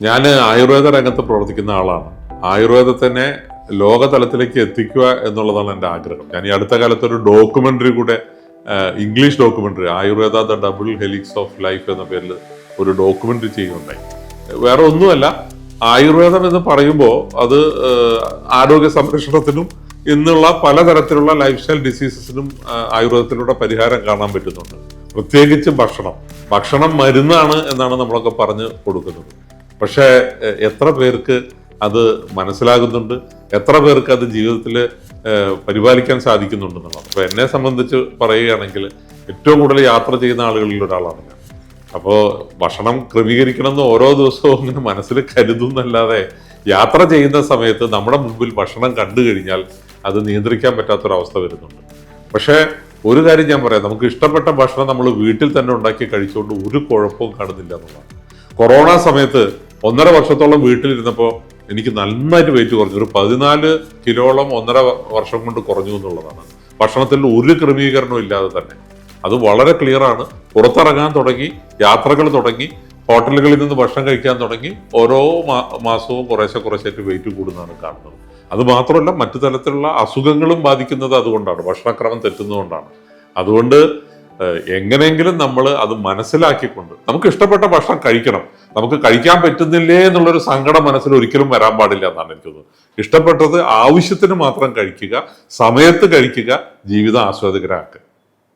ഞാൻ ആയുർവേദ രംഗത്ത് പ്രവർത്തിക്കുന്ന ആളാണ്. ആയുർവേദത്തിനെ ലോകതലത്തിലേക്ക് എത്തിക്കുക എന്നുള്ളതാണ് എൻ്റെ ആഗ്രഹം. ഞാൻ ഈ അടുത്ത കാലത്ത് ഒരു ഡോക്യുമെന്ററി കൂടെ, English documentary, Ayurveda the double helix of life എന്ന പേരിൽ ഒരു ഡോക്യുമെന്ററി ചെയ്യുന്നുണ്ടായി. വേറെ ഒന്നുമല്ല, ആയുർവേദം എന്ന് പറയുമ്പോൾ അത് ആരോഗ്യ സംരക്ഷണത്തിനും ഇന്നുള്ള പലതരത്തിലുള്ള ലൈഫ് സ്റ്റൈൽ ഡിസീസസിനും ആയുർവേദത്തിലൂടെ പരിഹാരം കാണാൻ പറ്റുന്നുണ്ട്. പ്രത്യേകിച്ച് ഭക്ഷണം മരുന്നാണ് എന്നാണ് നമ്മളൊക്കെ പറഞ്ഞു കൊടുക്കുന്നത്. പക്ഷേ എത്ര പേർക്ക് അത് മനസ്സിലാകുന്നുണ്ട്, എത്ര പേർക്ക് അത് ജീവിതത്തിൽ പരിപാലിക്കാൻ സാധിക്കുന്നുണ്ടെന്നുള്ളതാണ്. അപ്പോൾ എന്നെ സംബന്ധിച്ച് പറയുകയാണെങ്കിൽ ഏറ്റവും കൂടുതൽ യാത്ര ചെയ്യുന്ന ആളുകളിൽ ഒരാളാണ് ഞാൻ. അപ്പോൾ ഭക്ഷണം ക്രമീകരിക്കണം എന്ന് ഓരോ ദിവസവും ഇങ്ങനെ മനസ്സിൽ കരുതുന്നല്ലാതെ യാത്ര ചെയ്യുന്ന സമയത്ത് നമ്മുടെ മുമ്പിൽ ഭക്ഷണം കണ്ടു കഴിഞ്ഞാൽ അത് നിയന്ത്രിക്കാൻ പറ്റാത്തൊരവസ്ഥ വരുന്നുണ്ട്. പക്ഷേ ഒരു കാര്യം ഞാൻ പറയാം, നമുക്ക് ഇഷ്ടപ്പെട്ട ഭക്ഷണം നമ്മൾ വീട്ടിൽ തന്നെ ഉണ്ടാക്കി കഴിച്ചുകൊണ്ട് ഒരു കുഴപ്പവും കാണുന്നില്ല എന്നുള്ളതാണ്. കൊറോണ സമയത്ത് 1.5 വർഷത്തോളം വീട്ടിലിരുന്നപ്പോൾ എനിക്ക് നന്നായിട്ട് വെയിറ്റ് കുറഞ്ഞു. ഒരു 14 കിലോളം 1.5 വർഷം കൊണ്ട് കുറഞ്ഞു എന്നുള്ളതാണ്. ഭക്ഷണത്തിൽ ഒരു ക്രമീകരണവും ഇല്ലാതെ തന്നെ. അത് വളരെ ക്ലിയർ ആണ്. പുറത്തിറങ്ങാൻ തുടങ്ങി, യാത്രകൾ തുടങ്ങി, ഹോട്ടലുകളിൽ നിന്ന് ഭക്ഷണം കഴിക്കാൻ തുടങ്ങി, ഓരോ മാസവും കുറേശ്ശായിട്ട് വെയിറ്റ് കൂടുന്നതാണ് കാണുന്നത്. അത് മാത്രമല്ല, മറ്റു തരത്തിലുള്ള അസുഖങ്ങളും ബാധിക്കുന്നത് അതുകൊണ്ടാണ്, ഭക്ഷണക്രമം തെറ്റുന്നതുകൊണ്ടാണ്. അതുകൊണ്ട് എങ്ങനെയെങ്കിലും നമ്മൾ അത് മനസ്സിലാക്കിക്കൊണ്ട് നമുക്ക് ഇഷ്ടപ്പെട്ട ഭക്ഷണം കഴിക്കണം. നമുക്ക് കഴിക്കാൻ പറ്റുന്നില്ലേ എന്നുള്ളൊരു സങ്കടം മനസ്സിൽ ഒരിക്കലും വരാൻ പാടില്ല എന്നാണ് എനിക്ക് തോന്നുന്നത്. ഇഷ്ടപ്പെട്ടത് ആവശ്യത്തിന് മാത്രം കഴിക്കുക, സമയത്ത് കഴിക്കുക, ജീവിതം ആസ്വാദികരാക്കുക.